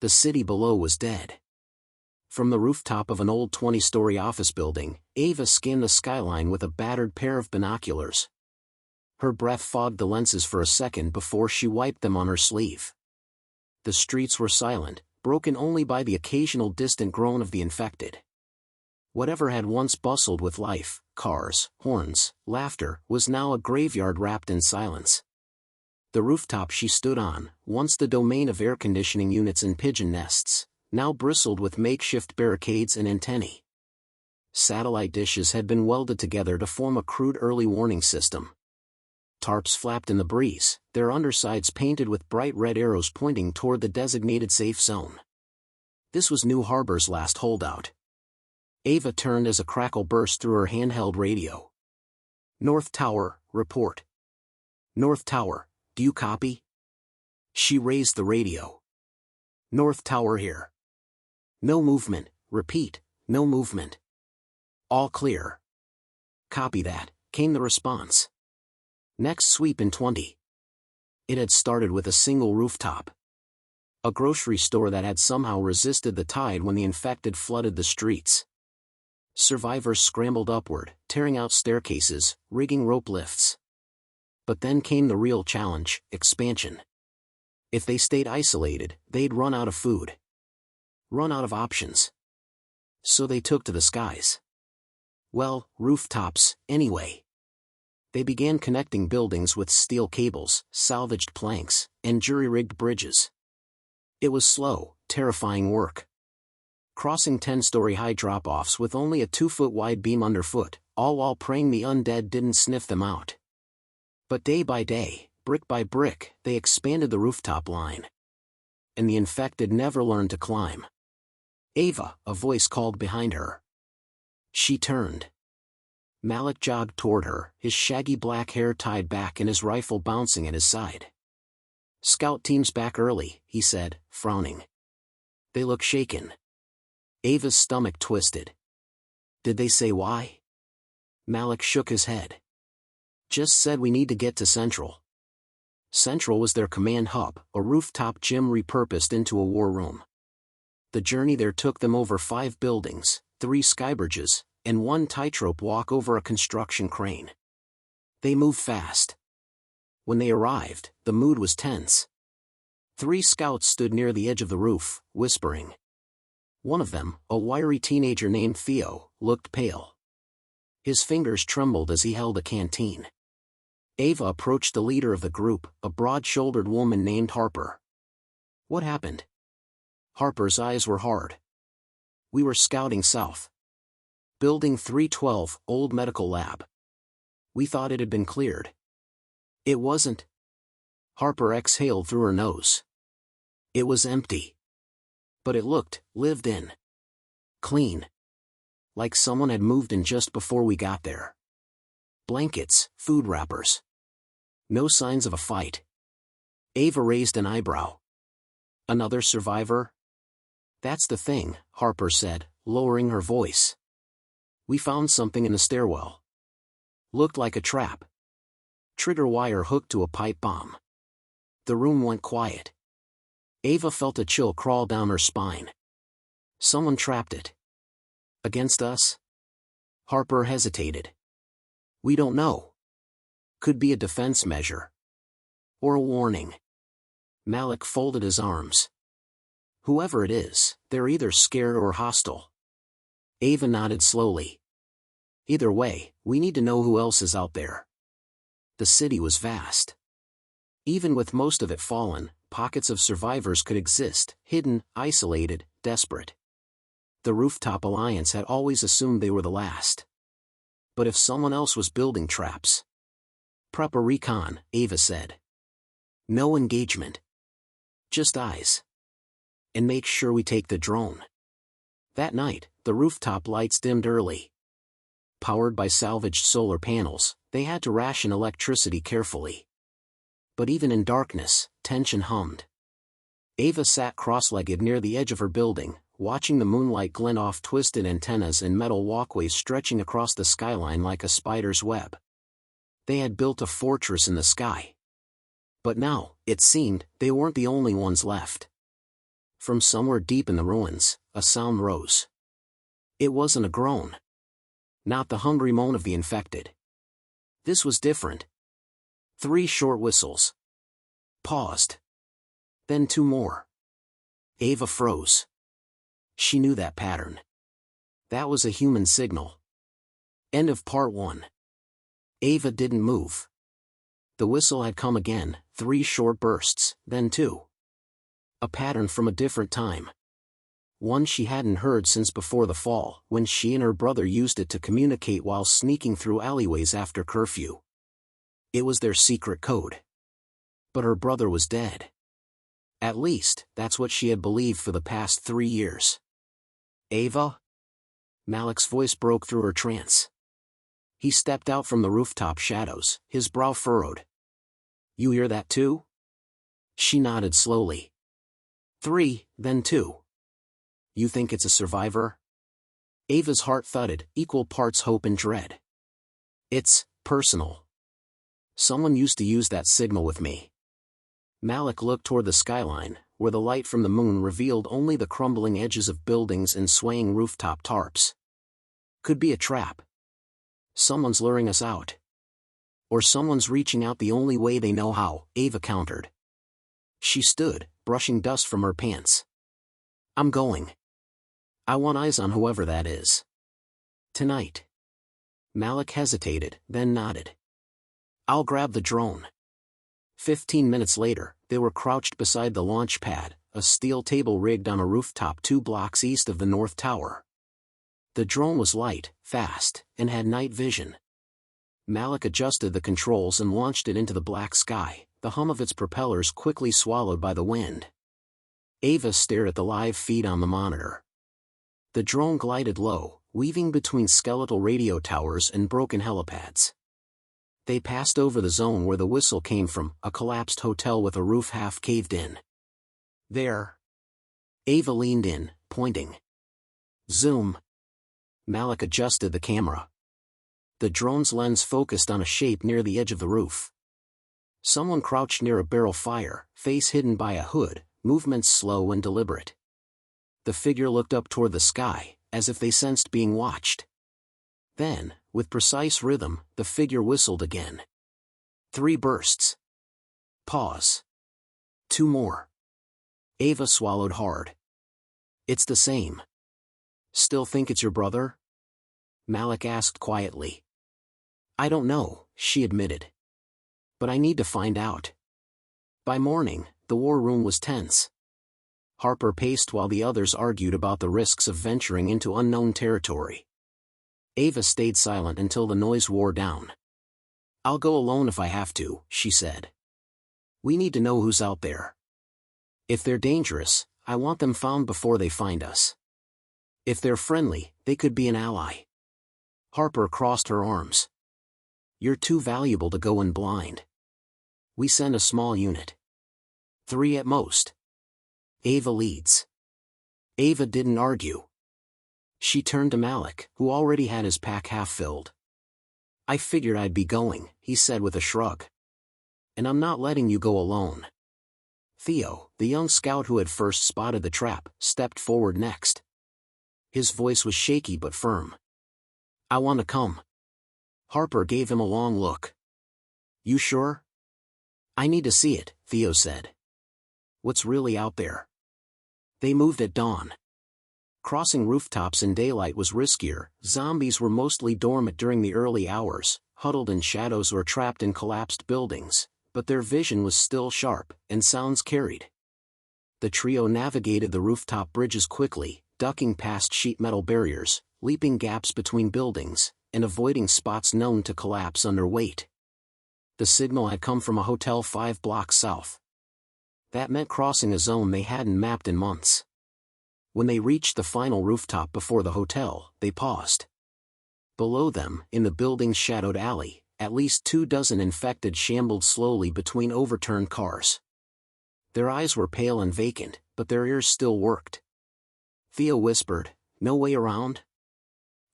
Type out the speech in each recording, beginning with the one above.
The city below was dead. From the rooftop of an old 20-story office building, Ava scanned the skyline with a battered pair of binoculars. Her breath fogged the lenses for a second before she wiped them on her sleeve. The streets were silent, broken only by the occasional distant groan of the infected. Whatever had once bustled with life, cars, horns, laughter, was now a graveyard wrapped in silence. The rooftop she stood on, once the domain of air conditioning units and pigeon nests, now bristled with makeshift barricades and antennae. Satellite dishes had been welded together to form a crude early warning system. Tarps flapped in the breeze, their undersides painted with bright red arrows pointing toward the designated safe zone. This was New Harbor's last holdout. Ava turned as a crackle burst through her handheld radio. "North Tower, report. North Tower, do you copy?" She raised the radio. "North Tower here. No movement, repeat, no movement. All clear." "Copy that," came the response. "Next sweep in 20. It had started with a single rooftop. A grocery store that had somehow resisted the tide when the infected flooded the streets. Survivors scrambled upward, tearing out staircases, rigging rope lifts. But then came the real challenge: expansion. If they stayed isolated, they'd run out of food. Run out of options. So they took to the skies. Well, rooftops, anyway. They began connecting buildings with steel cables, salvaged planks, and jury-rigged bridges. It was slow, terrifying work. Crossing 10-story-high drop-offs with only a 2-foot-wide beam underfoot, all while praying the undead didn't sniff them out. But day by day, brick by brick, they expanded the rooftop line. And the infected never learned to climb. "Ava," a voice called behind her. She turned. Malik jogged toward her, his shaggy black hair tied back and his rifle bouncing at his side. "Scout team's back early," he said, frowning. "They look shaken." Ava's stomach twisted. "Did they say why?" Malik shook his head. "Just said we need to get to Central." Central was their command hub, a rooftop gym repurposed into a war room. The journey there took them over 5 buildings, 3 skybridges, and 1 tightrope walk over a construction crane. They moved fast. When they arrived, the mood was tense. 3 scouts stood near the edge of the roof, whispering. One of them, a wiry teenager named Theo, looked pale. His fingers trembled as he held a canteen. Ava approached the leader of the group, a broad-shouldered woman named Harper. "What happened?" Harper's eyes were hard. "We were scouting south. Building 312, old medical lab. We thought it had been cleared. It wasn't." Harper exhaled through her nose. "It was empty. But it looked, lived in. Clean. Like someone had moved in just before we got there. Blankets, food wrappers. No signs of a fight." Ava raised an eyebrow. "Another survivor?" "That's the thing," Harper said, lowering her voice. "We found something in the stairwell. Looked like a trap. Trigger wire hooked to a pipe bomb." The room went quiet. Ava felt a chill crawl down her spine. "Someone trapped it. Against us?" Harper hesitated. "We don't know. Could be a defense measure. Or a warning." Malik folded his arms. "Whoever it is, they're either scared or hostile." Ava nodded slowly. "Either way, we need to know who else is out there." The city was vast. Even with most of it fallen, pockets of survivors could exist, hidden, isolated, desperate. The Rooftop Alliance had always assumed they were the last. But if someone else was building traps... "Prep a recon," Ava said. "No engagement. Just eyes. And make sure we take the drone." That night, the rooftop lights dimmed early. Powered by salvaged solar panels, they had to ration electricity carefully. But even in darkness, tension hummed. Ava sat cross-legged near the edge of her building, watching the moonlight glint off twisted antennas and metal walkways stretching across the skyline like a spider's web. They had built a fortress in the sky. But now, it seemed, they weren't the only ones left. From somewhere deep in the ruins, a sound rose. It wasn't a groan. Not the hungry moan of the infected. This was different. 3 short whistles. Paused. Then 2 more. Ava froze. She knew that pattern. That was a human signal. End of part 1. Ava didn't move. The whistle had come again, 3 short bursts, then 2. A pattern from a different time. One she hadn't heard since before the fall, when she and her brother used it to communicate while sneaking through alleyways after curfew. It was their secret code. But her brother was dead. At least, that's what she had believed for the past 3 years. Ava? Malik's voice broke through her trance. He stepped out from the rooftop shadows, his brow furrowed. You hear that too? She nodded slowly. 3, then 2. You think it's a survivor? Ava's heart thudded, equal parts hope and dread. It's personal. Someone used to use that signal with me. Malik looked toward the skyline, where the light from the moon revealed only the crumbling edges of buildings and swaying rooftop tarps. Could be a trap. Someone's luring us out. Or someone's reaching out the only way they know how, Ava countered. She stood, brushing dust from her pants. I'm going. I want eyes on whoever that is. Tonight. Malik hesitated, then nodded. I'll grab the drone. 15 minutes later, they were crouched beside the launch pad, a steel table rigged on a rooftop 2 blocks east of the North Tower. The drone was light, fast, and had night vision. Malik adjusted the controls and launched it into the black sky, the hum of its propellers quickly swallowed by the wind. Ava stared at the live feed on the monitor. The drone glided low, weaving between skeletal radio towers and broken helipads. They passed over the zone where the whistle came from, a collapsed hotel with a roof half caved in. There. Ava leaned in, pointing. Zoom. Malik adjusted the camera. The drone's lens focused on a shape near the edge of the roof. Someone crouched near a barrel fire, face hidden by a hood, movements slow and deliberate. The figure looked up toward the sky, as if they sensed being watched. Then, with precise rhythm, the figure whistled again. 3 bursts. Pause. 2 more. Ava swallowed hard. It's the same. Still think it's your brother? Malik asked quietly. I don't know, she admitted. But I need to find out. By morning, the war room was tense. Harper paced while the others argued about the risks of venturing into unknown territory. Ava stayed silent until the noise wore down. I'll go alone if I have to, she said. We need to know who's out there. If they're dangerous, I want them found before they find us. If they're friendly, they could be an ally. Harper crossed her arms. You're too valuable to go in blind. We send a small unit. 3 at most. Ava leads. Ava didn't argue. She turned to Malik, who already had his pack half filled. I figured I'd be going, he said with a shrug. And I'm not letting you go alone. Theo, the young scout who had first spotted the trap, stepped forward next. His voice was shaky but firm. I want to come. Harper gave him a long look. You sure? I need to see it, Theo said. What's really out there? They moved at dawn. Crossing rooftops in daylight was riskier. Zombies were mostly dormant during the early hours, huddled in shadows or trapped in collapsed buildings, but their vision was still sharp, and sounds carried. The trio navigated the rooftop bridges quickly, ducking past sheet metal barriers, leaping gaps between buildings, and avoiding spots known to collapse under weight. The signal had come from a hotel 5 blocks south. That meant crossing a zone they hadn't mapped in months. When they reached the final rooftop before the hotel, they paused. Below them, in the building's shadowed alley, at least 24 infected shambled slowly between overturned cars. Their eyes were pale and vacant, but their ears still worked. Theo whispered, "No way around?"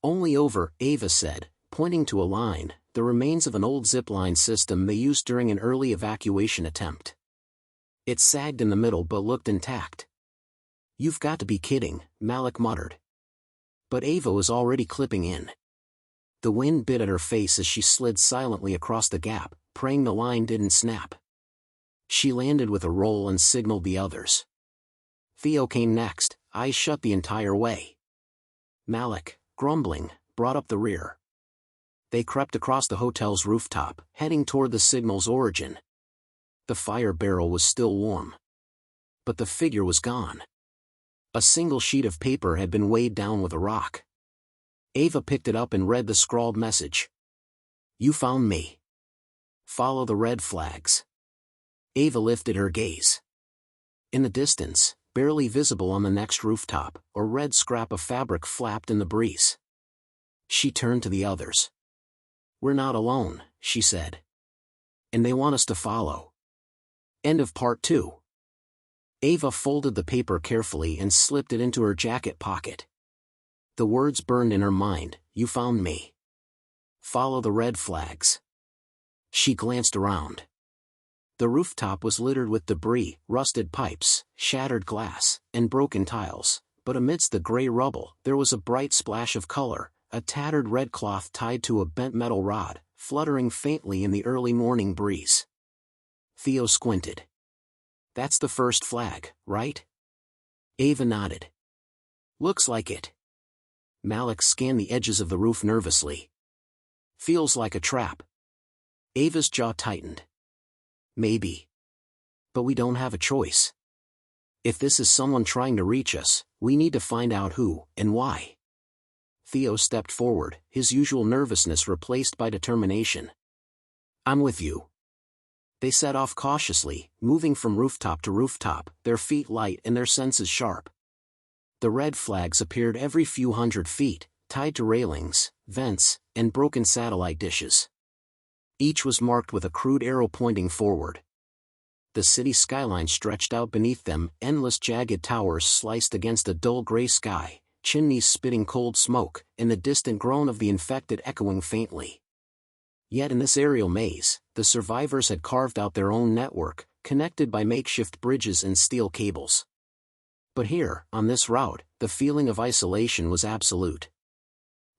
"Only over," Ava said, pointing to a line, the remains of an old zipline system they used during an early evacuation attempt. It sagged in the middle but looked intact. "You've got to be kidding," Malik muttered. But Ava was already clipping in. The wind bit at her face as she slid silently across the gap, praying the line didn't snap. She landed with a roll and signaled the others. Theo came next, eyes shut the entire way. Malik, grumbling, brought up the rear. They crept across the hotel's rooftop, heading toward the signal's origin. The fire barrel was still warm. But the figure was gone. A single sheet of paper had been weighed down with a rock. Ava picked it up and read the scrawled message. "You found me. Follow the red flags." Ava lifted her gaze. In the distance, barely visible on the next rooftop, a red scrap of fabric flapped in the breeze. She turned to the others. "We're not alone," she said. "And they want us to follow." End of part 2. Ava folded the paper carefully and slipped it into her jacket pocket. The words burned in her mind, "You found me. Follow the red flags." She glanced around. The rooftop was littered with debris, rusted pipes, shattered glass, and broken tiles, but amidst the gray rubble, there was a bright splash of color, a tattered red cloth tied to a bent metal rod, fluttering faintly in the early morning breeze. Theo squinted. "That's the first flag, right?" Ava nodded. "Looks like it." Malik scanned the edges of the roof nervously. "Feels like a trap." Ava's jaw tightened. "Maybe. But we don't have a choice. If this is someone trying to reach us, we need to find out who and why." Theo stepped forward, his usual nervousness replaced by determination. "I'm with you." They set off cautiously, moving from rooftop to rooftop, their feet light and their senses sharp. The red flags appeared every few hundred feet, tied to railings, vents, and broken satellite dishes. Each was marked with a crude arrow pointing forward. The city skyline stretched out beneath them, endless jagged towers sliced against a dull gray sky, chimneys spitting cold smoke, and the distant groan of the infected echoing faintly. Yet in this aerial maze, the survivors had carved out their own network, connected by makeshift bridges and steel cables. But here, on this route, the feeling of isolation was absolute.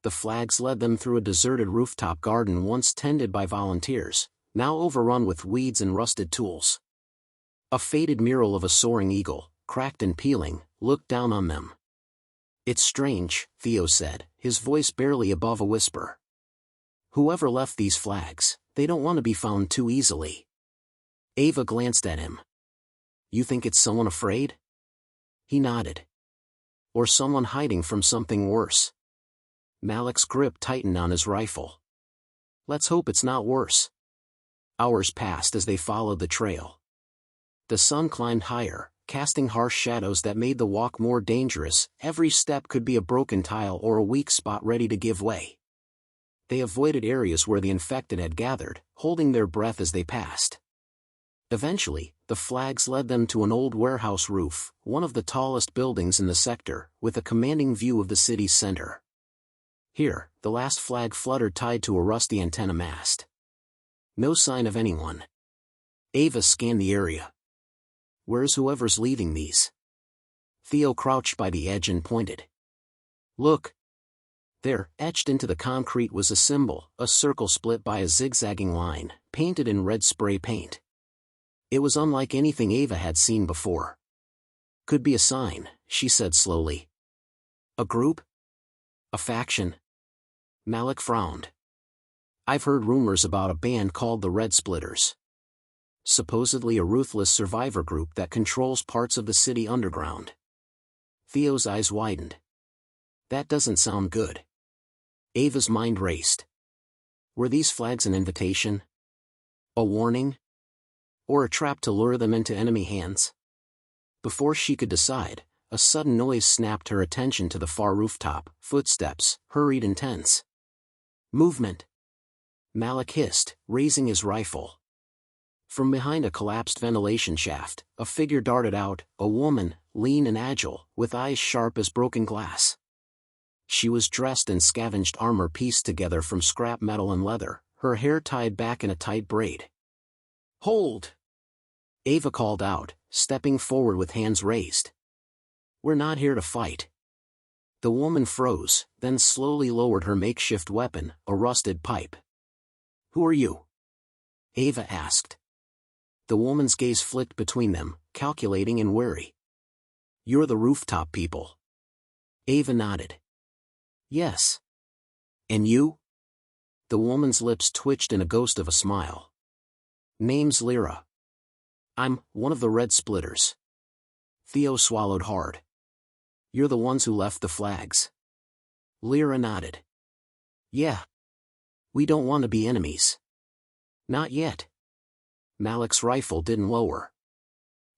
The flags led them through a deserted rooftop garden once tended by volunteers, now overrun with weeds and rusted tools. A faded mural of a soaring eagle, cracked and peeling, looked down on them. "It's strange," Theo said, his voice barely above a whisper. "Whoever left these flags, they don't want to be found too easily." Ava glanced at him. "You think it's someone afraid?" He nodded. "Or someone hiding from something worse." Malik's grip tightened on his rifle. "Let's hope it's not worse." Hours passed as they followed the trail. The sun climbed higher, casting harsh shadows that made the walk more dangerous. Every step could be a broken tile or a weak spot ready to give way. They avoided areas where the infected had gathered, holding their breath as they passed. Eventually, the flags led them to an old warehouse roof, one of the tallest buildings in the sector, with a commanding view of the city's center. Here, the last flag fluttered tied to a rusty antenna mast. No sign of anyone. Ava scanned the area. "Where's whoever's leaving these?" Theo crouched by the edge and pointed. "Look." There, etched into the concrete was a symbol, a circle split by a zigzagging line, painted in red spray paint. It was unlike anything Ava had seen before. "Could be a sign," she said slowly. "A group? A faction?" Malik frowned. "I've heard rumors about a band called the Red Splitters. Supposedly a ruthless survivor group that controls parts of the city underground." Theo's eyes widened. "That doesn't sound good." Ava's mind raced. Were these flags an invitation? A warning? Or a trap to lure them into enemy hands? Before she could decide, a sudden noise snapped her attention to the far rooftop. Footsteps, hurried and tense. "Movement!" Malik hissed, raising his rifle. From behind a collapsed ventilation shaft, a figure darted out, a woman, lean and agile, with eyes sharp as broken glass. She was dressed in scavenged armor pieced together from scrap metal and leather, her hair tied back in a tight braid. "Hold!" Ava called out, stepping forward with hands raised. We're not here to fight. The woman froze, then slowly lowered her makeshift weapon, a rusted pipe. Who are you? Ava asked. The woman's gaze flicked between them, calculating and wary. You're the rooftop people. Ava nodded. Yes. And you? The woman's lips twitched in a ghost of a smile. Name's Lyra. I'm one of the red splitters. Theo swallowed hard. You're the ones who left the flags. Lyra nodded. Yeah. We don't want to be enemies. Not yet. Malik's rifle didn't lower.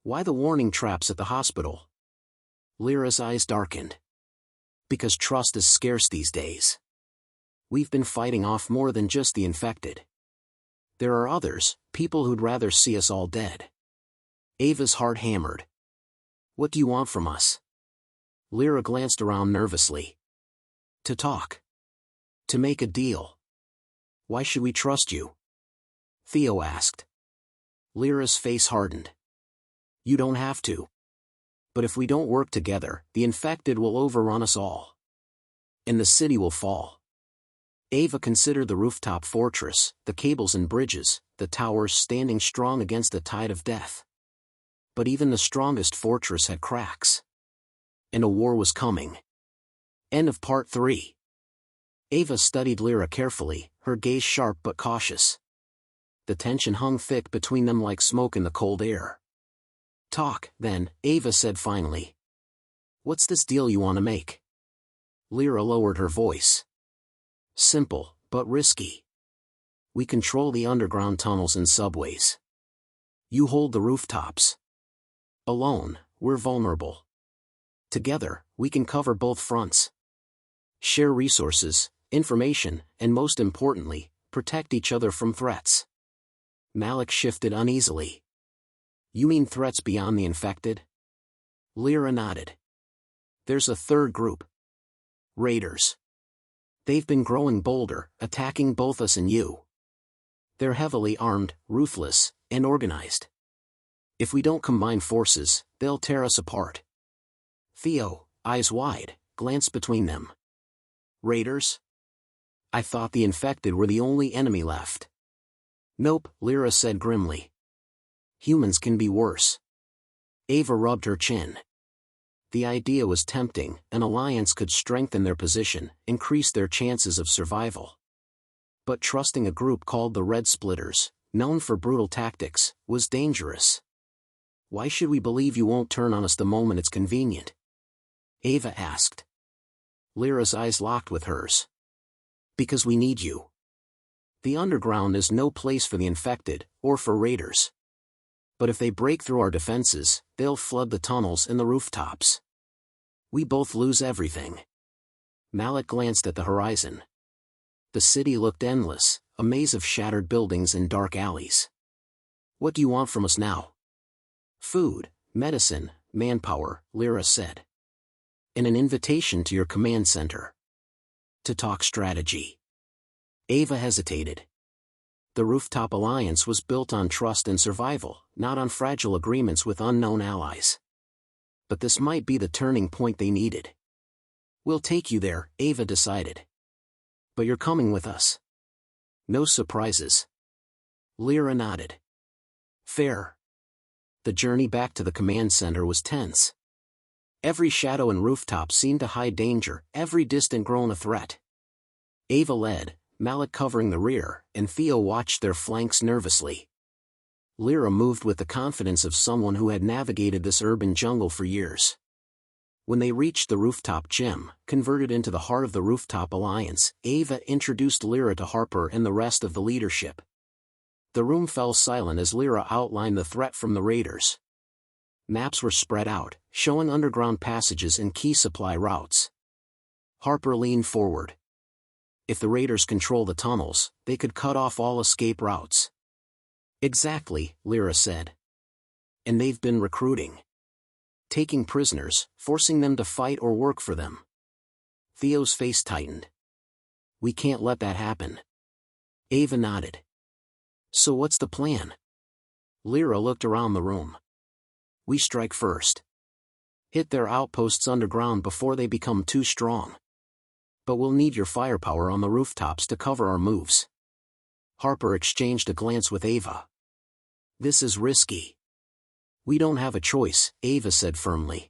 Why the warning traps at the hospital? Lyra's eyes darkened. Because trust is scarce these days. We've been fighting off more than just the infected. There are others, people who'd rather see us all dead. Ava's heart hammered. What do you want from us? Lyra glanced around nervously. To talk. To make a deal. Why should we trust you? Theo asked. Lyra's face hardened. You don't have to. But if we don't work together, the infected will overrun us all. And the city will fall. Ava considered the rooftop fortress, the cables and bridges, the towers standing strong against the tide of death. But even the strongest fortress had cracks. And a war was coming. End of part 3. Ava studied Lyra carefully, her gaze sharp but cautious. The tension hung thick between them like smoke in the cold air. Talk, then, Ava said finally. What's this deal you want to make? Lyra lowered her voice. Simple, but risky. We control the underground tunnels and subways. You hold the rooftops. Alone, we're vulnerable. Together, we can cover both fronts. Share resources, information, and most importantly, protect each other from threats. Malik shifted uneasily. You mean threats beyond the infected? Lyra nodded. There's a third group. Raiders. They've been growing bolder, attacking both us and you. They're heavily armed, ruthless, and organized. If we don't combine forces, they'll tear us apart. Theo, eyes wide, glanced between them. Raiders? I thought the infected were the only enemy left. Nope, Lyra said grimly. Humans can be worse. Ava rubbed her chin. The idea was tempting, an alliance could strengthen their position, increase their chances of survival. But trusting a group called the Red Splitters, known for brutal tactics, was dangerous. Why should we believe you won't turn on us the moment it's convenient? Ava asked. Lyra's eyes locked with hers. Because we need you. The underground is no place for the infected, or for raiders. But if they break through our defenses, they'll flood the tunnels and the rooftops. We both lose everything. Malik glanced at the horizon. The city looked endless, a maze of shattered buildings and dark alleys. What do you want from us now? Food, medicine, manpower, Lyra said. And an invitation to your command center. To talk strategy. Ava hesitated. The Rooftop Alliance was built on trust and survival, not on fragile agreements with unknown allies. But this might be the turning point they needed. We'll take you there, Ava decided. But you're coming with us. No surprises. Lyra nodded. Fair. The journey back to the command center was tense. Every shadow and rooftop seemed to hide danger, every distant groan a threat. Ava led, Malik covering the rear, and Theo watched their flanks nervously. Lyra moved with the confidence of someone who had navigated this urban jungle for years. When they reached the rooftop gym, converted into the heart of the Rooftop Alliance, Ava introduced Lyra to Harper and the rest of the leadership. The room fell silent as Lyra outlined the threat from the raiders. Maps were spread out, showing underground passages and key supply routes. Harper leaned forward. If the raiders control the tunnels, they could cut off all escape routes. Exactly, Lyra said. And they've been recruiting. Taking prisoners, forcing them to fight or work for them. Theo's face tightened. We can't let that happen. Ava nodded. So what's the plan? Lyra looked around the room. We strike first. Hit their outposts underground before they become too strong. But we'll need your firepower on the rooftops to cover our moves. Harper exchanged a glance with Ava. This is risky. We don't have a choice, Ava said firmly.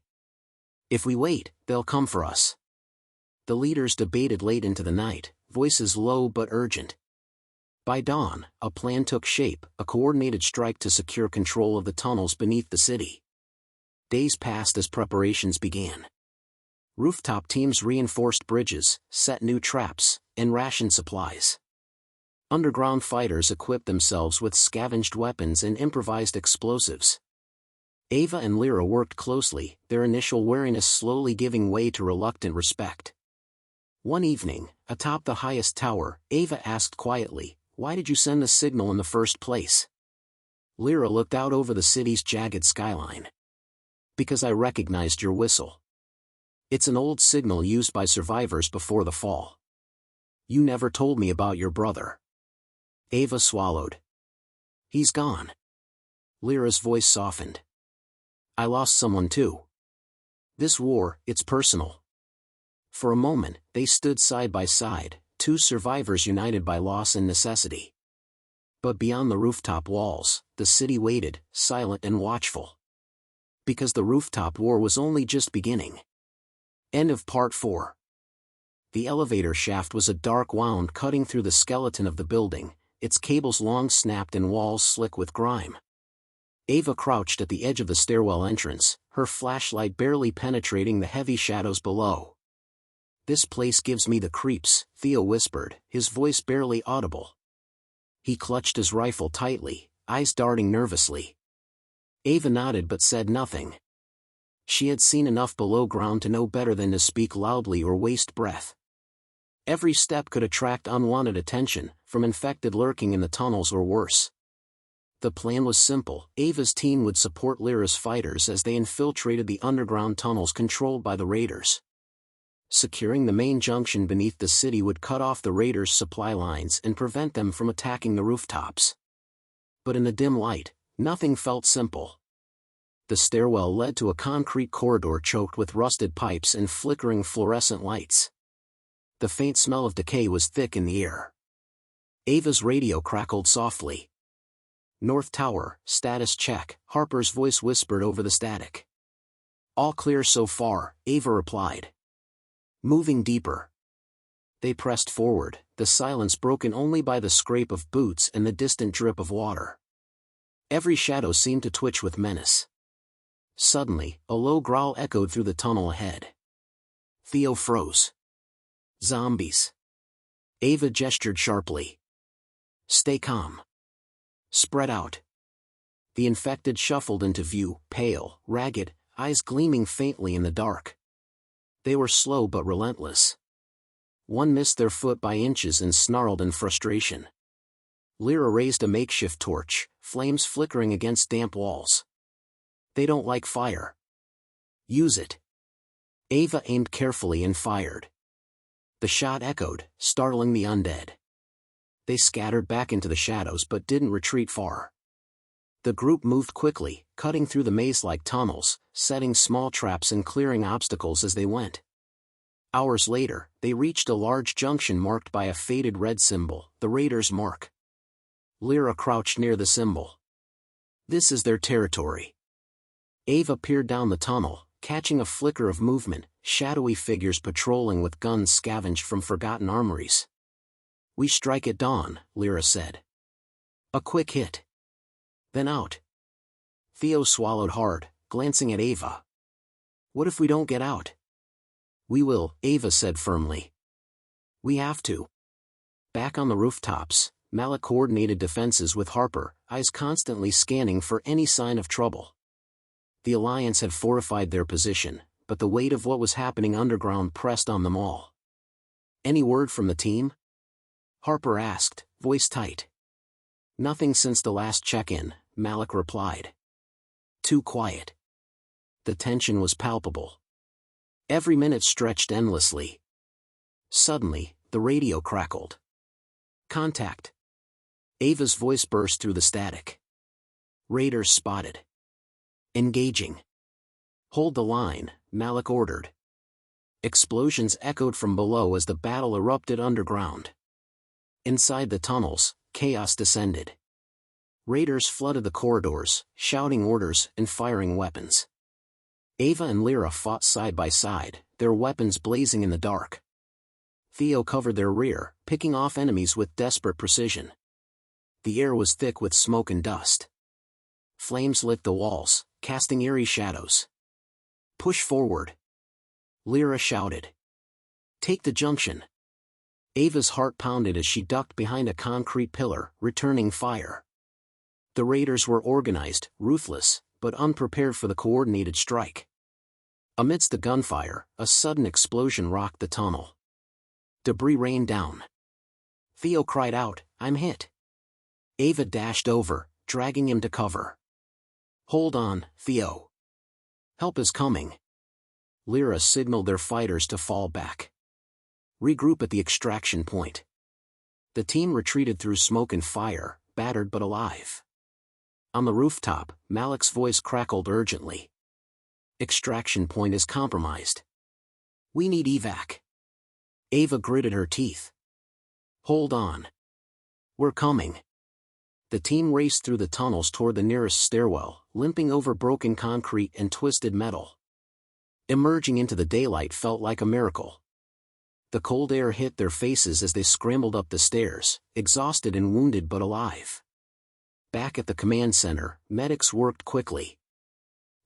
If we wait, they'll come for us. The leaders debated late into the night, voices low but urgent. By dawn, a plan took shape, a coordinated strike to secure control of the tunnels beneath the city. Days passed as preparations began. Rooftop teams reinforced bridges, set new traps, and rationed supplies. Underground fighters equipped themselves with scavenged weapons and improvised explosives. Ava and Lyra worked closely, their initial wariness slowly giving way to reluctant respect. One evening, atop the highest tower, Ava asked quietly, "Why did you send the signal in the first place?" Lyra looked out over the city's jagged skyline. "Because I recognized your whistle. It's an old signal used by survivors before the fall. You never told me about your brother." Ava swallowed. "He's gone." Lyra's voice softened. "I lost someone too. This war, it's personal." For a moment, they stood side by side, two survivors united by loss and necessity. But beyond the rooftop walls, the city waited, silent and watchful. Because the rooftop war was only just beginning. End of Part 4. The elevator shaft was a dark wound cutting through the skeleton of the building, its cables long snapped and walls slick with grime. Ava crouched at the edge of the stairwell entrance, her flashlight barely penetrating the heavy shadows below. "This place gives me the creeps," Theo whispered, his voice barely audible. He clutched his rifle tightly, eyes darting nervously. Ava nodded but said nothing. She had seen enough below ground to know better than to speak loudly or waste breath. Every step could attract unwanted attention, from infected lurking in the tunnels or worse. The plan was simple. Ava's team would support Lyra's fighters as they infiltrated the underground tunnels controlled by the raiders. Securing the main junction beneath the city would cut off the raiders' supply lines and prevent them from attacking the rooftops. But in the dim light, nothing felt simple. The stairwell led to a concrete corridor choked with rusted pipes and flickering fluorescent lights. The faint smell of decay was thick in the air. Ava's radio crackled softly. "North Tower, status check," Harper's voice whispered over the static. "All clear so far," Ava replied. Moving deeper. They pressed forward, the silence broken only by the scrape of boots and the distant drip of water. Every shadow seemed to twitch with menace. Suddenly, a low growl echoed through the tunnel ahead. Theo froze. "Zombies." Ava gestured sharply. "Stay calm. Spread out." The infected shuffled into view, pale, ragged, eyes gleaming faintly in the dark. They were slow but relentless. One missed their foot by inches and snarled in frustration. Lyra raised a makeshift torch, flames flickering against damp walls. "They don't like fire. Use it." Ava aimed carefully and fired. The shot echoed, startling the undead. They scattered back into the shadows but didn't retreat far. The group moved quickly, cutting through the maze-like tunnels, setting small traps and clearing obstacles as they went. Hours later, they reached a large junction marked by a faded red symbol, the Raiders' mark. Lyra crouched near the symbol. "This is their territory." Ava peered down the tunnel, catching a flicker of movement, shadowy figures patrolling with guns scavenged from forgotten armories. "We strike at dawn," Lyra said. "A quick hit. Then out." Theo swallowed hard, glancing at Ava. "What if we don't get out?" "We will," Ava said firmly. "We have to." Back on the rooftops, Malik coordinated defenses with Harper, eyes constantly scanning for any sign of trouble. The Alliance had fortified their position, but the weight of what was happening underground pressed on them all. "Any word from the team?" Harper asked, voice tight. "Nothing since the last check-in," Malik replied. "Too quiet." The tension was palpable. Every minute stretched endlessly. Suddenly, the radio crackled. "Contact." Ava's voice burst through the static. "Raiders spotted. Engaging." Hold the line, Malik ordered. Explosions echoed from below as the battle erupted underground. Inside the tunnels, chaos descended. Raiders flooded the corridors, shouting orders and firing weapons. Ava and Lyra fought side by side, their weapons blazing in the dark. Theo covered their rear, picking off enemies with desperate precision. The air was thick with smoke and dust. Flames lit the walls, casting eerie shadows. Push forward. Lyra shouted. Take the junction. Ava's heart pounded as she ducked behind a concrete pillar, returning fire. The raiders were organized, ruthless, but unprepared for the coordinated strike. Amidst the gunfire, a sudden explosion rocked the tunnel. Debris rained down. Theo cried out, "I'm hit." Ava dashed over, dragging him to cover. "Hold on, Theo. Help is coming." Lyra signaled their fighters to fall back. "Regroup at the extraction point." The team retreated through smoke and fire, battered but alive. On the rooftop, Malik's voice crackled urgently. "Extraction point is compromised. We need evac." Ava gritted her teeth. "Hold on. We're coming." The team raced through the tunnels toward the nearest stairwell, limping over broken concrete and twisted metal. Emerging into the daylight felt like a miracle. The cold air hit their faces as they scrambled up the stairs, exhausted and wounded but alive. Back at the command center, medics worked quickly.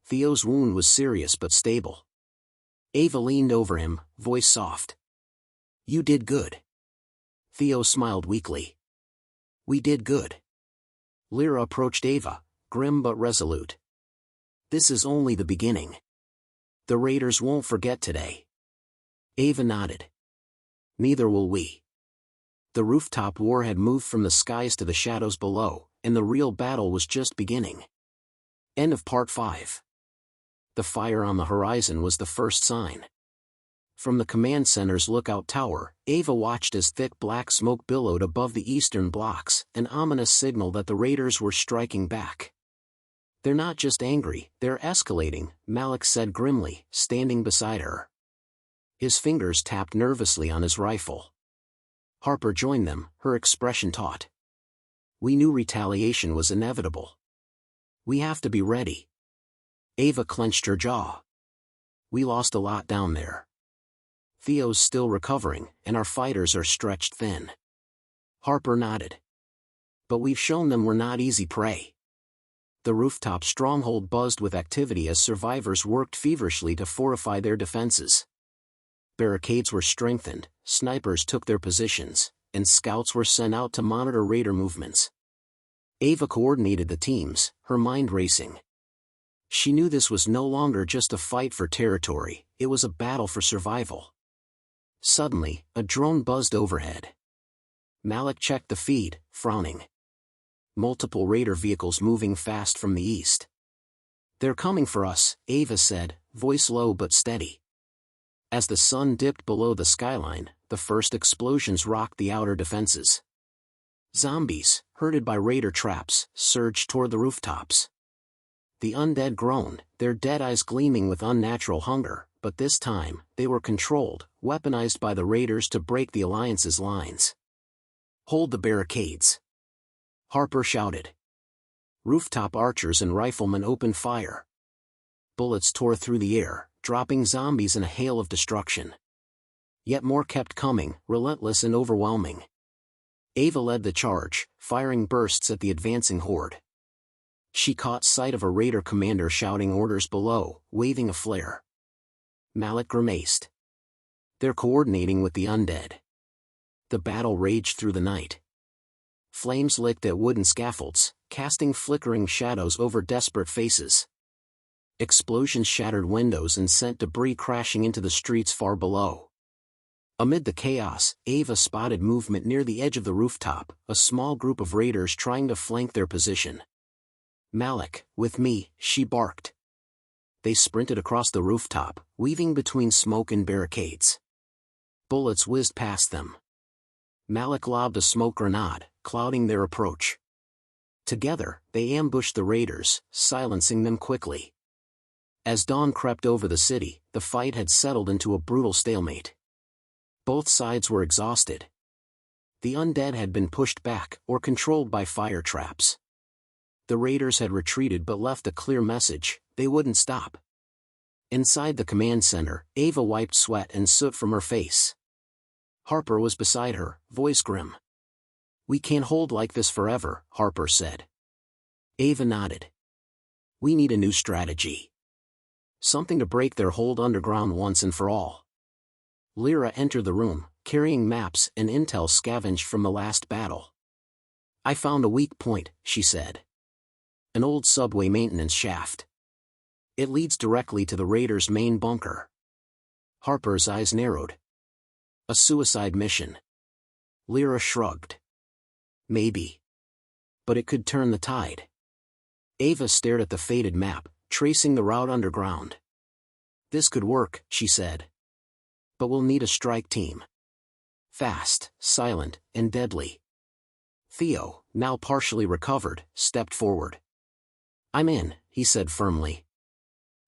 Theo's wound was serious but stable. Ava leaned over him, voice soft. "You did good." Theo smiled weakly. "We did good." Lyra approached Ava, grim but resolute. "This is only the beginning. The raiders won't forget today." Ava nodded. "Neither will we." The rooftop war had moved from the skies to the shadows below, and the real battle was just beginning. End of Part 5. The fire on the horizon was the first sign. From the command center's lookout tower, Ava watched as thick black smoke billowed above the eastern blocks, an ominous signal that the raiders were striking back. "They're not just angry, they're escalating," Malik said grimly, standing beside her. His fingers tapped nervously on his rifle. Harper joined them, her expression taut. "We knew retaliation was inevitable. We have to be ready." Ava clenched her jaw. "We lost a lot down there. Theo's still recovering, and our fighters are stretched thin." Harper nodded. "But we've shown them we're not easy prey." The rooftop stronghold buzzed with activity as survivors worked feverishly to fortify their defenses. Barricades were strengthened, snipers took their positions, and scouts were sent out to monitor raider movements. Ava coordinated the teams, her mind racing. She knew this was no longer just a fight for territory, it was a battle for survival. Suddenly, a drone buzzed overhead. Malik checked the feed, frowning. Multiple raider vehicles moving fast from the east. "They're coming for us," Ava said, voice low but steady. As the sun dipped below the skyline, the first explosions rocked the outer defenses. Zombies, herded by raider traps, surged toward the rooftops. The undead groaned, their dead eyes gleaming with unnatural hunger, but this time, they were controlled, weaponized by the raiders to break the Alliance's lines. "Hold the barricades," Harper shouted. Rooftop archers and riflemen opened fire. Bullets tore through the air, dropping zombies in a hail of destruction. Yet more kept coming, relentless and overwhelming. Ava led the charge, firing bursts at the advancing horde. She caught sight of a raider commander shouting orders below, waving a flare. Malik grimaced. "They're coordinating with the undead." The battle raged through the night. Flames licked at wooden scaffolds, casting flickering shadows over desperate faces. Explosions shattered windows and sent debris crashing into the streets far below. Amid the chaos, Ava spotted movement near the edge of the rooftop, a small group of raiders trying to flank their position. "Malik, with me," she barked. They sprinted across the rooftop, weaving between smoke and barricades. Bullets whizzed past them. Malik lobbed a smoke grenade, clouding their approach. Together, they ambushed the raiders, silencing them quickly. As dawn crept over the city, the fight had settled into a brutal stalemate. Both sides were exhausted. The undead had been pushed back or controlled by fire traps. The raiders had retreated but left a clear message: they wouldn't stop. Inside the command center, Ava wiped sweat and soot from her face. Harper was beside her, voice grim. "We can't hold like this forever," Harper said. Ava nodded. "We need a new strategy. Something to break their hold underground once and for all." Lyra entered the room, carrying maps and intel scavenged from the last battle. "I found a weak point," she said. "An old subway maintenance shaft. It leads directly to the raiders' main bunker." Harper's eyes narrowed. "A suicide mission." Lyra shrugged. "Maybe. But it could turn the tide." Ava stared at the faded map, tracing the route underground. "This could work," she said. "But we'll need a strike team. Fast, silent, and deadly." Theo, now partially recovered, stepped forward. "I'm in," he said firmly.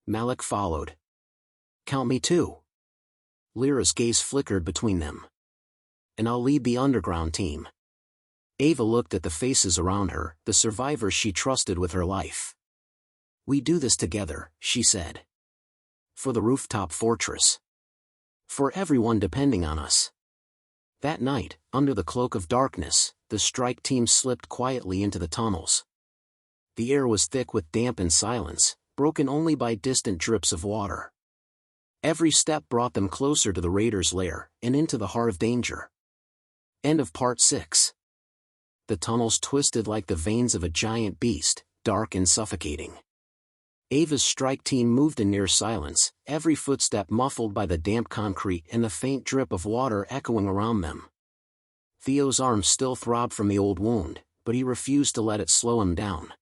Malik followed. "Count me too." Lyra's gaze flickered between them. "And I'll lead the underground team." Ava looked at the faces around her, the survivors she trusted with her life. "We do this together," she said. "For the rooftop fortress. For everyone depending on us." That night, under the cloak of darkness, the strike team slipped quietly into the tunnels. The air was thick with damp and silence, broken only by distant drips of water. Every step brought them closer to the raiders' lair, and into the heart of danger. End of Part 6. The tunnels twisted like the veins of a giant beast, dark and suffocating. Ava's strike team moved in near silence, every footstep muffled by the damp concrete and the faint drip of water echoing around them. Theo's arm still throbbed from the old wound, but he refused to let it slow him down.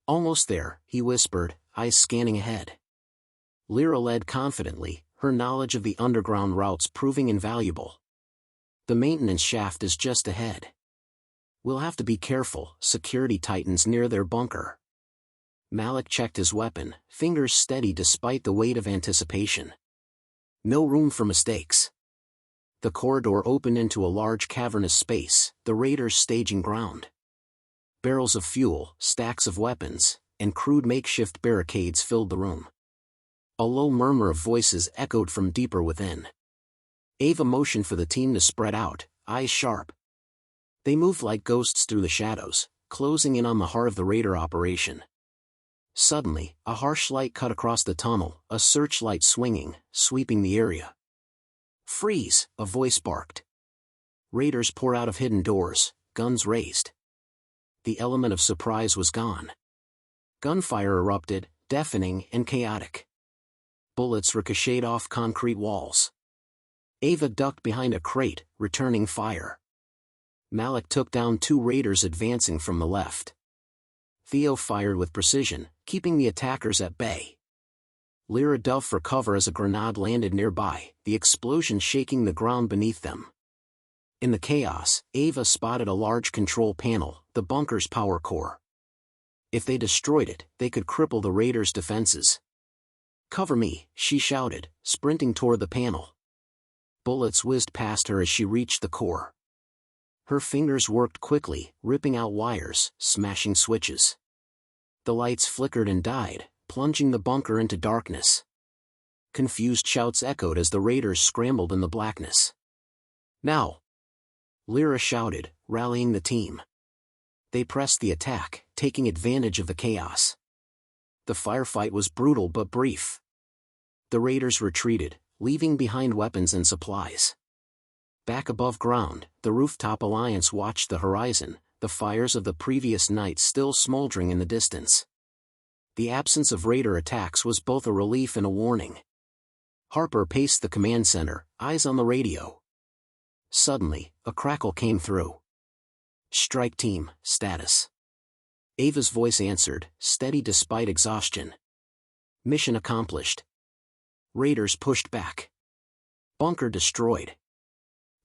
"Almost there," he whispered, eyes scanning ahead. Lyra led confidently, her knowledge of the underground routes proving invaluable. "The maintenance shaft is just ahead. We'll have to be careful," security titans near their bunker. Malik checked his weapon, fingers steady despite the weight of anticipation. No room for mistakes. The corridor opened into a large cavernous space, the raiders' staging ground. Barrels of fuel, stacks of weapons, and crude makeshift barricades filled the room. A low murmur of voices echoed from deeper within. Ava motioned for the team to spread out, eyes sharp. They moved like ghosts through the shadows, closing in on the heart of the raider operation. Suddenly, a harsh light cut across the tunnel, a searchlight swinging, sweeping the area. "Freeze!" a voice barked. Raiders poured out of hidden doors, guns raised. The element of surprise was gone. Gunfire erupted, deafening and chaotic. Bullets ricocheted off concrete walls. Ava ducked behind a crate, returning fire. Malik took down two raiders advancing from the left. Theo fired with precision, keeping the attackers at bay. Lyra dove for cover as a grenade landed nearby, the explosion shaking the ground beneath them. In the chaos, Ava spotted a large control panel, the bunker's power core. If they destroyed it, they could cripple the raiders' defenses. "Cover me," she shouted, sprinting toward the panel. Bullets whizzed past her as she reached the core. Her fingers worked quickly, ripping out wires, smashing switches. The lights flickered and died, plunging the bunker into darkness. Confused shouts echoed as the raiders scrambled in the blackness. "Now!" Lyra shouted, rallying the team. They pressed the attack, taking advantage of the chaos. The firefight was brutal but brief. The raiders retreated, leaving behind weapons and supplies. Back above ground, the Rooftop Alliance watched the horizon, the fires of the previous night still smoldering in the distance. The absence of raider attacks was both a relief and a warning. Harper paced the command center, eyes on the radio. Suddenly, a crackle came through. "Strike team, status." Ava's voice answered, steady despite exhaustion. "Mission accomplished. Raiders pushed back. Bunker destroyed."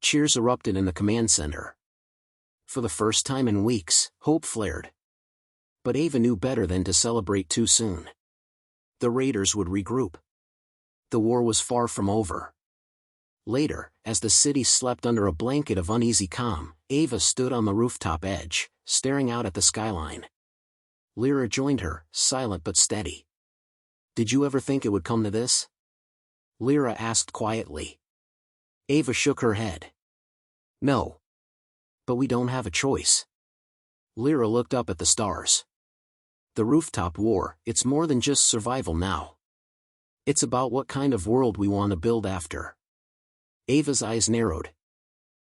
Cheers erupted in the command center. For the first time in weeks, hope flared. But Ava knew better than to celebrate too soon. the raiders would regroup. The war was far from over. Later, as the city slept under a blanket of uneasy calm, Ava stood on the rooftop edge, staring out at the skyline. Lyra joined her, silent but steady. "Did you ever think it would come to this?" Lyra asked quietly. Ava shook her head. "No. But we don't have a choice." Lyra looked up at the stars. "The Rooftop War, it's more than just survival now. It's about what kind of world we want to build after." Ava's eyes narrowed.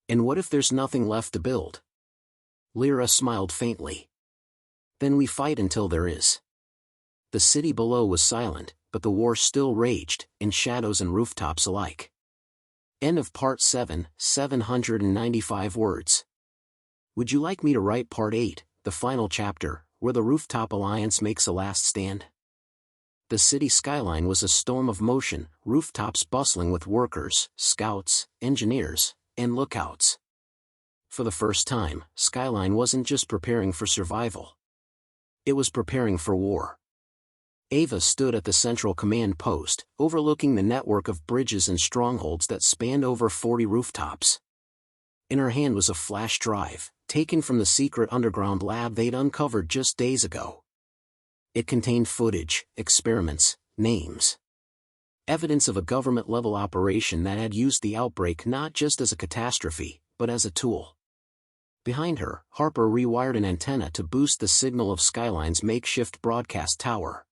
"And what if there's nothing left to build?" Lyra smiled faintly. "Then we fight until there is." The city below was silent, but the war still raged, in shadows and rooftops alike. End of Part 7, 795 words. Would you like me to write Part 8, the final chapter, where the Rooftop Alliance makes a last stand? The city skyline was a storm of motion, rooftops bustling with workers, scouts, engineers, and lookouts. For the first time, Skyline wasn't just preparing for survival. It was preparing for war. Ava stood at the central command post, overlooking the network of bridges and strongholds that spanned over 40 rooftops. In her hand was a flash drive, taken from the secret underground lab they'd uncovered just days ago. It contained footage, experiments, names. Evidence of a government-level operation that had used the outbreak not just as a catastrophe, but as a tool. Behind her, Harper rewired an antenna to boost the signal of Skyline's makeshift broadcast tower.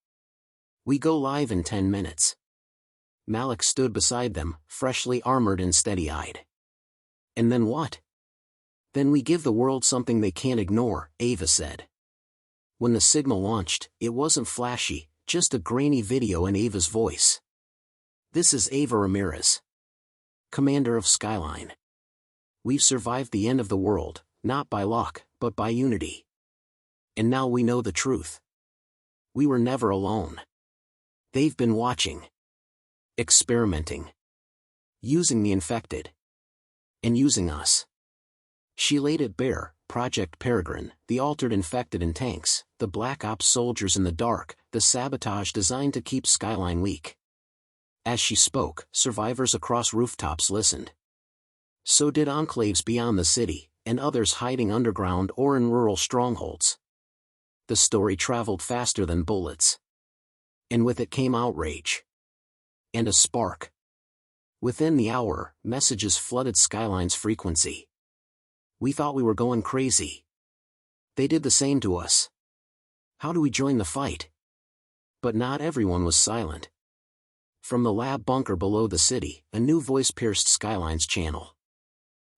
"We go live in 10 minutes. Malik stood beside them, freshly armored and steady-eyed. "And then what?" "Then we give the world something they can't ignore," Ava said. When the signal launched, it wasn't flashy, just a grainy video in Ava's voice. "This is Ava Ramirez, commander of Skyline. We've survived the end of the world, not by luck, but by unity. And now we know the truth. We were never alone. They've been watching, experimenting, using the infected, and using us." She laid it bare: Project Peregrine, the altered infected in tanks, the Black Ops soldiers in the dark, the sabotage designed to keep Skyline weak. As she spoke, survivors across rooftops listened. So did enclaves beyond the city, and others hiding underground or in rural strongholds. The story traveled faster than bullets. And with it came outrage. And a spark. Within the hour, messages flooded Skyline's frequency. "We thought we were going crazy. They did the same to us. How do we join the fight?" But not everyone was silent. From the lab bunker below the city, a new voice pierced Skyline's channel.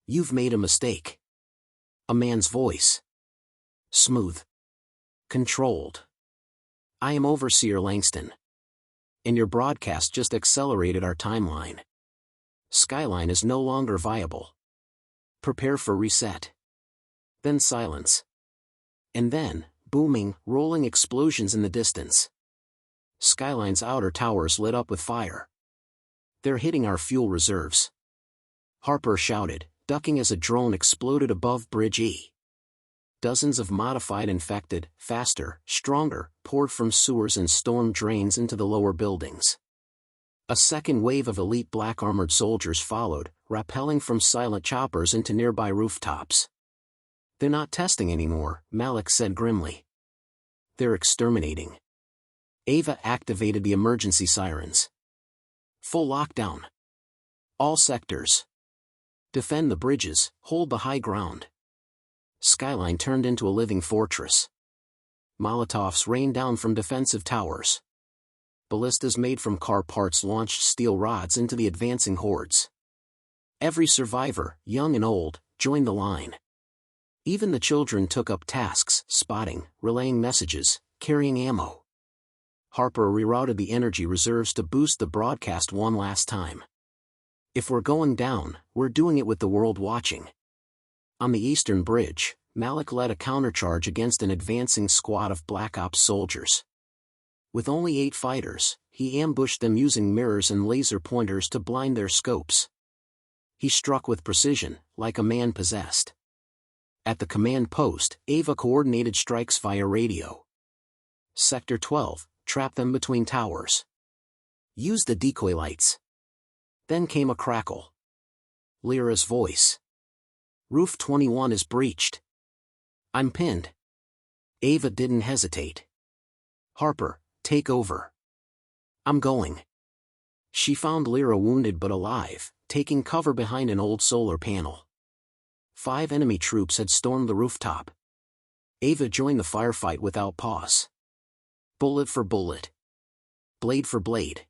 "You've made a mistake." A man's voice. Smooth. Controlled. "I am Overseer Langston. And your broadcast just accelerated our timeline. Skyline is no longer viable. Prepare for reset." Then silence. And then, booming, rolling explosions in the distance. Skyline's outer towers lit up with fire. "They're hitting our fuel reserves." Harper shouted, ducking as a drone exploded above Bridge E. Dozens of modified infected, faster, stronger, poured from sewers and storm drains into the lower buildings. A second wave of elite black-armored soldiers followed, rappelling from silent choppers into nearby rooftops. "They're not testing anymore," Malik said grimly. "They're exterminating." Ava activated the emergency sirens. "Full lockdown. All sectors. Defend the bridges, hold the high ground." Skyline turned into a living fortress. Molotovs rained down from defensive towers. Ballistas made from car parts launched steel rods into the advancing hordes. Every survivor, young and old, joined the line. Even the children took up tasks, spotting, relaying messages, carrying ammo. Harper rerouted the energy reserves to boost the broadcast one last time. "If we're going down, we're doing it with the world watching." On the eastern bridge, Malik led a countercharge against an advancing squad of Black Ops soldiers. With only 8 fighters, he ambushed them using mirrors and laser pointers to blind their scopes. He struck with precision, like a man possessed. At the command post, Ava coordinated strikes via radio. "Sector 12, Trap them between towers. Use the decoy lights. Then came a crackle. Lyra's voice. Roof 21 is breached. I'm pinned. Ava didn't hesitate. Harper, take over. I'm going. She found Lyra wounded but alive, taking cover behind an old solar panel. 5 enemy troops had stormed the rooftop. Ava joined the firefight without pause. Bullet for bullet. Blade for blade.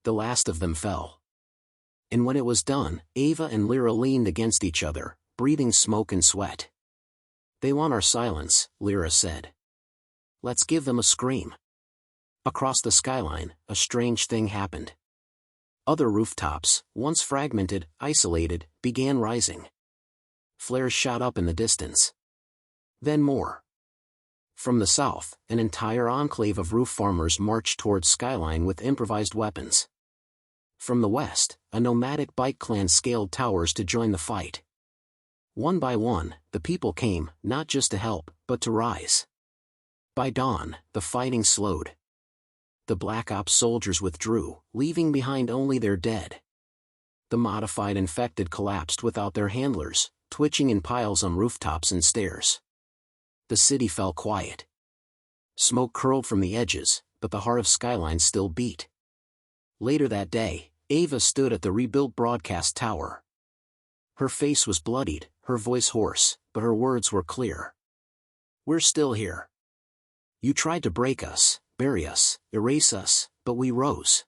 The last of them fell. And when it was done, Ava and Lyra leaned against each other, breathing smoke and sweat. They want our silence, Lyra said. Let's give them a scream. Across the skyline, a strange thing happened. Other rooftops, once fragmented, isolated, began rising. Flares shot up in the distance. Then more. From the south, an entire enclave of roof farmers marched towards Skyline with improvised weapons. From the west, a nomadic bike clan scaled towers to join the fight. One by one, the people came, not just to help, but to rise. By dawn, the fighting slowed. The Black Ops soldiers withdrew, leaving behind only their dead. The modified infected collapsed without their handlers, twitching in piles on rooftops and stairs. The city fell quiet. Smoke curled from the edges, but the heart of Skyline still beat. Later that day, Ava stood at the rebuilt broadcast tower. Her face was bloodied, her voice hoarse, but her words were clear. We're still here. You tried to break us, bury us, erase us, but we rose.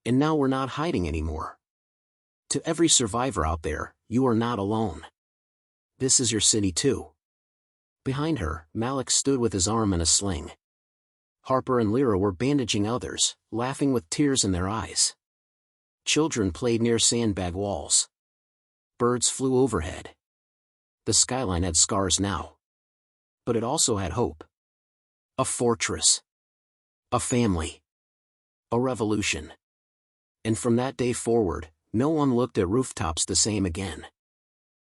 And now we're not hiding anymore. To every survivor out there, you are not alone. This is your city too. Behind her, Malik stood with his arm in a sling. Harper and Lyra were bandaging others, laughing with tears in their eyes. Children played near sandbag walls. Birds flew overhead. The skyline had scars now. But it also had hope. A fortress. A family. A revolution. And from that day forward, no one looked at rooftops the same again.